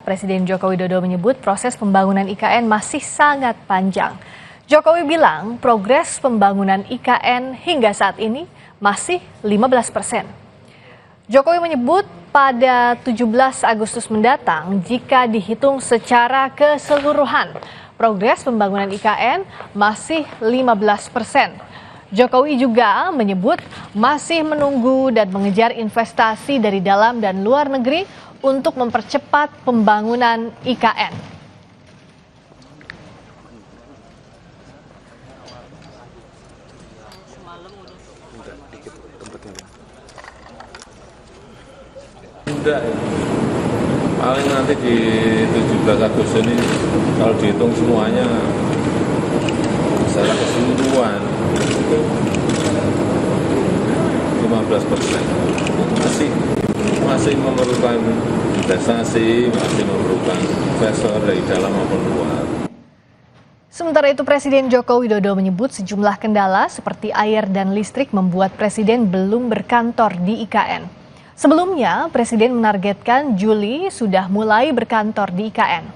Presiden Joko Widodo menyebut proses pembangunan IKN masih sangat panjang. Jokowi bilang progres pembangunan IKN hingga saat ini masih 15%. Jokowi menyebut pada 17 Agustus mendatang jika dihitung secara keseluruhan, progres pembangunan IKN masih 15%. Jokowi juga menyebut masih menunggu dan mengejar investasi dari dalam dan luar negeri untuk mempercepat pembangunan IKN. Enggak ya. Paling nanti di 17 Agustus ini kalau dihitung semuanya secara keseluruhan itu 15%. Masih memerlukan investasi, masih memerlukan investor dari dalam maupun luar. Sementara itu Presiden Joko Widodo menyebut sejumlah kendala seperti air dan listrik membuat Presiden belum berkantor di IKN. Sebelumnya, Presiden menargetkan Juli sudah mulai berkantor di IKN.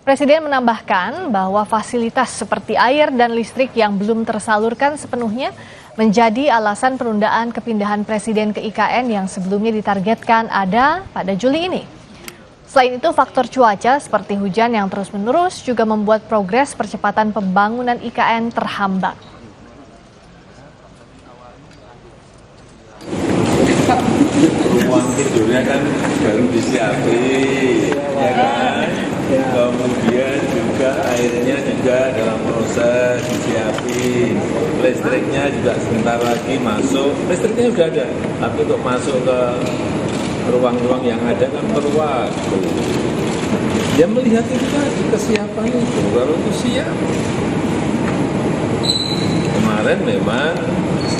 Presiden menambahkan bahwa fasilitas seperti air dan listrik yang belum tersalurkan sepenuhnya menjadi alasan penundaan kepindahan Presiden ke IKN yang sebelumnya ditargetkan ada pada Juli ini. Selain itu, faktor cuaca seperti hujan yang terus-menerus juga membuat progres percepatan pembangunan IKN terhambat. Ruang tidurnya kan baru disiapin, ya kan? Kemudian juga airnya juga dalam proses disiapin, listriknya juga sebentar lagi masuk, listriknya sudah ada, tapi untuk masuk ke ruang-ruang yang ada kan perlu waktu. Ya melihat itu tadi kesiapan itu, kalau itu siap. Kemarin memang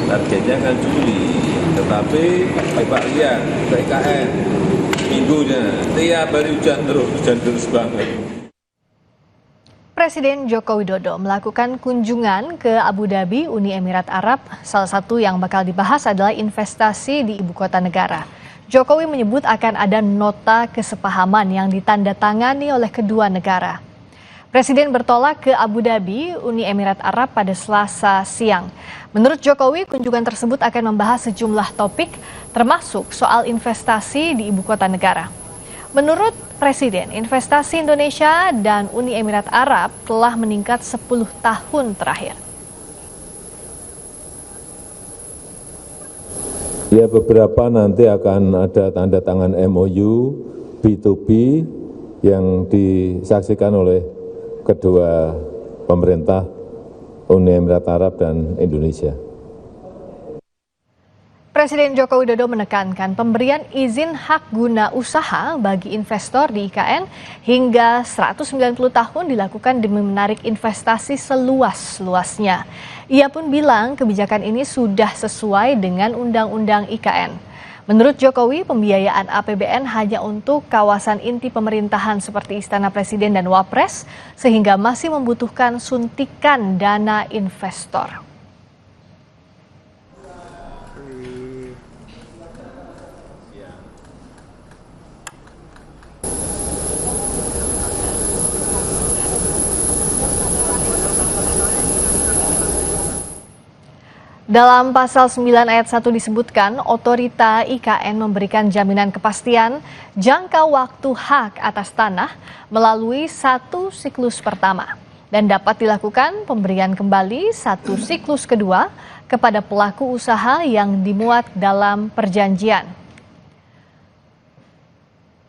targetnya kan Juli, tetapi Pak lihat IKN minggunya tiap hari hujan terus banget. Presiden Joko Widodo melakukan kunjungan ke Abu Dhabi, Uni Emirat Arab. Salah satu yang bakal dibahas adalah investasi di ibu kota negara. Jokowi menyebut akan ada nota kesepahaman yang ditandatangani oleh kedua negara. Presiden bertolak ke Abu Dhabi, Uni Emirat Arab pada Selasa siang. Menurut Jokowi, kunjungan tersebut akan membahas sejumlah topik, termasuk soal investasi di ibu kota negara. Menurut Presiden, investasi Indonesia dan Uni Emirat Arab telah meningkat 10 tahun terakhir. Ya, beberapa nanti akan ada tanda tangan MOU B2B yang disaksikan oleh kedua pemerintah Uni Emirat Arab dan Indonesia. Presiden Joko Widodo menekankan pemberian izin hak guna usaha bagi investor di IKN hingga 190 tahun dilakukan demi menarik investasi seluas-luasnya. Ia pun bilang kebijakan ini sudah sesuai dengan Undang-Undang IKN. Menurut Jokowi, pembiayaan APBN hanya untuk kawasan inti pemerintahan seperti Istana Presiden dan Wapres, sehingga masih membutuhkan suntikan dana investor. Dalam pasal 9 ayat 1 disebutkan, otorita IKN memberikan jaminan kepastian jangka waktu hak atas tanah melalui satu siklus pertama dan dapat dilakukan pemberian kembali satu siklus kedua kepada pelaku usaha yang dimuat dalam perjanjian.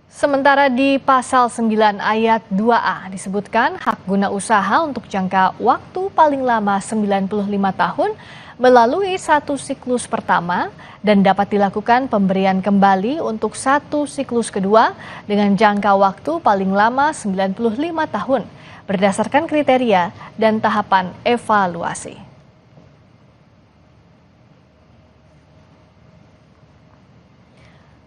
Sementara di pasal 9 ayat 2A disebutkan hak guna usaha untuk jangka waktu paling lama 95 tahun melalui satu siklus pertama dan dapat dilakukan pemberian kembali untuk satu siklus kedua dengan jangka waktu paling lama 95 tahun berdasarkan kriteria dan tahapan evaluasi.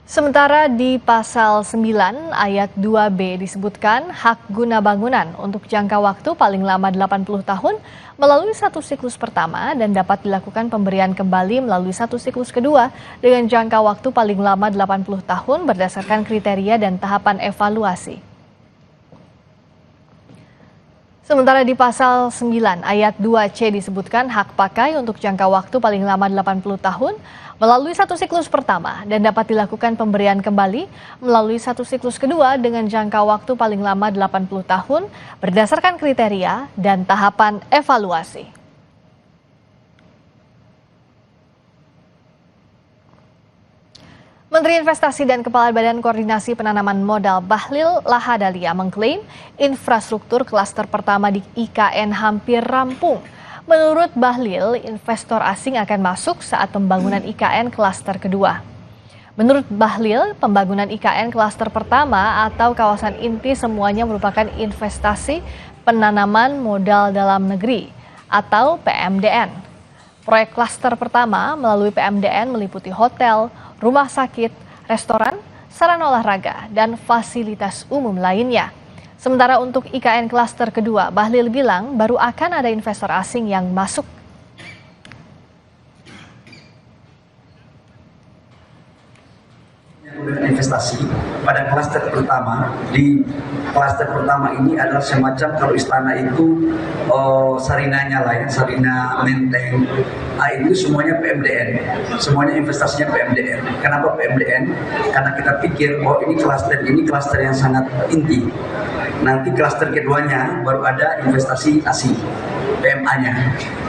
Sementara di pasal 9 ayat 2B disebutkan hak guna bangunan untuk jangka waktu paling lama 80 tahun melalui satu siklus pertama dan dapat dilakukan pemberian kembali melalui satu siklus kedua dengan jangka waktu paling lama 80 tahun berdasarkan kriteria dan tahapan evaluasi. Sementara di pasal 9 ayat 2C disebutkan hak pakai untuk jangka waktu paling lama 80 tahun melalui satu siklus pertama dan dapat dilakukan pemberian kembali melalui satu siklus kedua dengan jangka waktu paling lama 80 tahun berdasarkan kriteria dan tahapan evaluasi. Menteri Investasi dan Kepala Badan Koordinasi Penanaman Modal Bahlil Lahadalia mengklaim infrastruktur klaster pertama di IKN hampir rampung. Menurut Bahlil, investor asing akan masuk saat pembangunan IKN klaster kedua. Menurut Bahlil, pembangunan IKN klaster pertama atau kawasan inti semuanya merupakan investasi penanaman modal dalam negeri atau PMDN. Proyek klaster pertama melalui PMDN meliputi hotel, rumah sakit, restoran, sarana olahraga, dan fasilitas umum lainnya. Sementara untuk IKN klaster kedua, Bahlil bilang baru akan ada investor asing yang masuk. Investasi pada klaster pertama. Di klaster pertama ini adalah semacam kalau istana itu sarinanya lah ya, sarina menteng. Itu semuanya PMDN, semuanya investasinya PMDN. Kenapa PMDN? Karena kita pikir ini klaster yang sangat inti. Nanti klaster keduanya baru ada investasi asing, PMA-nya.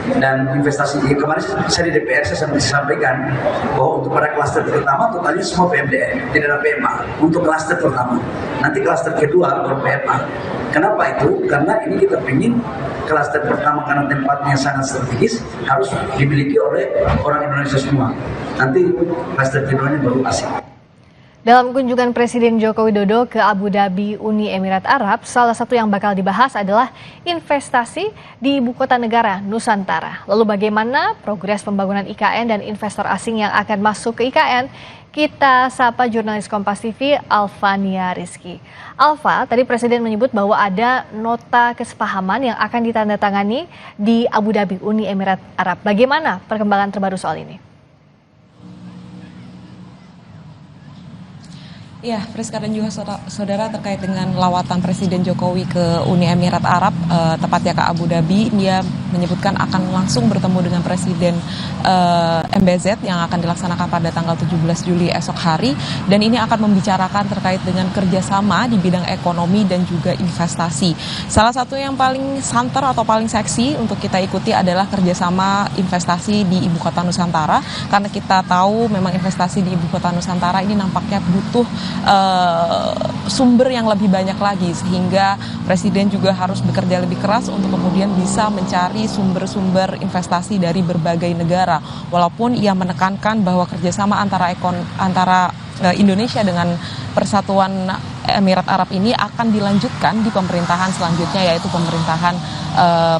Dan investasi kemarin saya di DPR saya sampaikan bahwa untuk pada klaster pertama totalnya semua PMDN, tidak ada PMA untuk klaster pertama. Nanti klaster kedua baru PMA. Kenapa itu? Karena ini kita ingin klaster pertama karena tempatnya sangat strategis harus dimiliki oleh orang Indonesia semua. Nanti klaster keduanya baru asing. Dalam kunjungan Presiden Joko Widodo ke Abu Dhabi, Uni Emirat Arab, salah satu yang bakal dibahas adalah investasi di ibu kota negara Nusantara. Lalu bagaimana progres pembangunan IKN dan investor asing yang akan masuk ke IKN? Kita sapa jurnalis Kompas TV Alfania Rizky. Alfa, tadi Presiden menyebut bahwa ada nota kesepahaman yang akan ditandatangani di Abu Dhabi, Uni Emirat Arab. Bagaimana perkembangan terbaru soal ini? Ya, Friska dan juga saudara terkait dengan lawatan Presiden Jokowi ke Uni Emirat Arab, tepatnya ke Abu Dhabi, dia menyebutkan akan langsung bertemu dengan Presiden MBZ yang akan dilaksanakan pada tanggal 17 Juli esok hari, dan ini akan membicarakan terkait dengan kerjasama di bidang ekonomi dan juga investasi. Salah satu yang paling santer atau paling seksi untuk kita ikuti adalah kerjasama investasi di Ibu Kota Nusantara, karena kita tahu memang investasi di Ibu Kota Nusantara ini nampaknya butuh sumber yang lebih banyak lagi, sehingga Presiden juga harus bekerja lebih keras untuk kemudian bisa mencari sumber-sumber investasi dari berbagai negara. Walaupun ia menekankan bahwa kerjasama antara Indonesia dengan Persatuan Emirat Arab ini akan dilanjutkan di pemerintahan selanjutnya, yaitu pemerintahan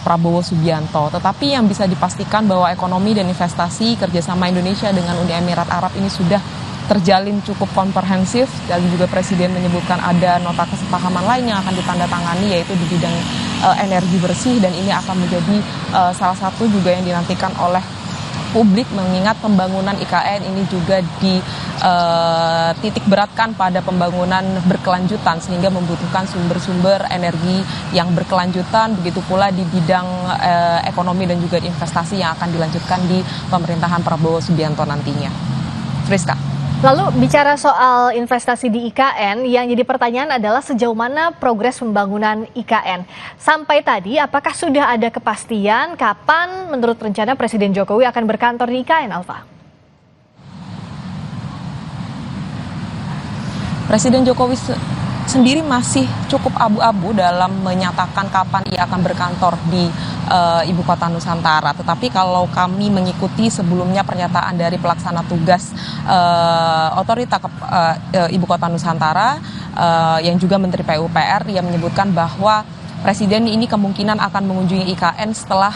Prabowo Subianto. Tetapi yang bisa dipastikan bahwa ekonomi dan investasi kerjasama Indonesia dengan Uni Emirat Arab ini sudah terjalin cukup komprehensif, dan juga Presiden menyebutkan ada nota kesepahaman lain yang akan ditandatangani, yaitu di bidang energi bersih, dan ini akan menjadi salah satu juga yang dinantikan oleh publik, mengingat pembangunan IKN ini juga dititik beratkan pada pembangunan berkelanjutan, sehingga membutuhkan sumber-sumber energi yang berkelanjutan, begitu pula di bidang ekonomi dan juga investasi yang akan dilanjutkan di pemerintahan Prabowo Subianto nantinya. Friska. Lalu bicara soal investasi di IKN, yang jadi pertanyaan adalah sejauh mana progres pembangunan IKN. Sampai tadi, apakah sudah ada kepastian kapan menurut rencana Presiden Jokowi akan berkantor di IKN, Alfa? Presiden Jokowi sendiri masih cukup abu-abu dalam menyatakan kapan ia akan berkantor di Ibu Kota Nusantara. Tetapi kalau kami mengikuti sebelumnya pernyataan dari pelaksana tugas otorita Ibu Kota Nusantara yang juga Menteri PUPR, ia menyebutkan bahwa Presiden ini kemungkinan akan mengunjungi IKN setelah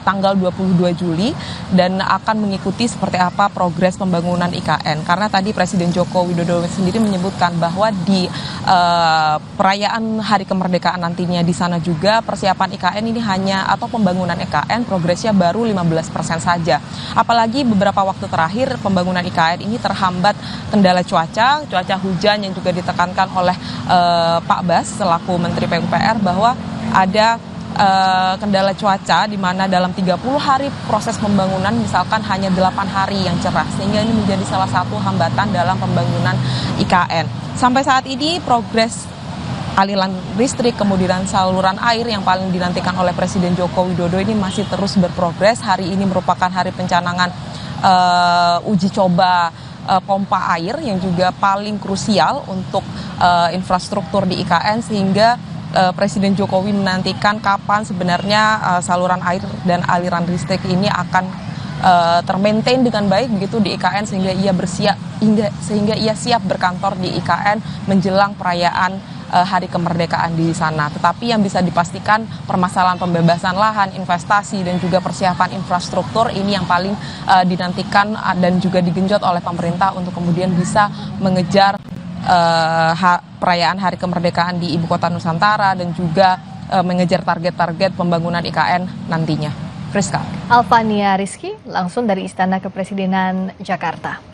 tanggal 22 Juli dan akan mengikuti seperti apa progres pembangunan IKN. Karena tadi Presiden Joko Widodo sendiri menyebutkan bahwa di perayaan Hari Kemerdekaan nantinya di sana juga persiapan IKN ini atau pembangunan IKN progresnya baru 15% saja. Apalagi beberapa waktu terakhir pembangunan IKN ini terhambat kendala cuaca hujan yang juga ditekankan oleh Pak Bas selaku Menteri PUPR bahwa ada kendala cuaca, di mana dalam 30 hari proses pembangunan misalkan hanya 8 hari yang cerah, sehingga ini menjadi salah satu hambatan dalam pembangunan IKN. Sampai saat ini progres aliran listrik, kemudian saluran air yang paling dinantikan oleh Presiden Joko Widodo ini masih terus berprogres. Hari ini merupakan hari pencanangan uji coba pompa air yang juga paling krusial untuk infrastruktur di IKN, sehingga Presiden Jokowi menantikan kapan sebenarnya saluran air dan aliran listrik ini akan termaintain dengan baik begitu di IKN, sehingga ia siap berkantor di IKN menjelang perayaan hari kemerdekaan di sana. Tetapi yang bisa dipastikan permasalahan pembebasan lahan, investasi dan juga persiapan infrastruktur ini yang paling dinantikan dan juga digenjot oleh pemerintah untuk kemudian bisa mengejar perayaan hari kemerdekaan di Ibu Kota Nusantara dan juga mengejar target-target pembangunan IKN nantinya. Friska. Alfania Rizky langsung dari Istana Kepresidenan Jakarta.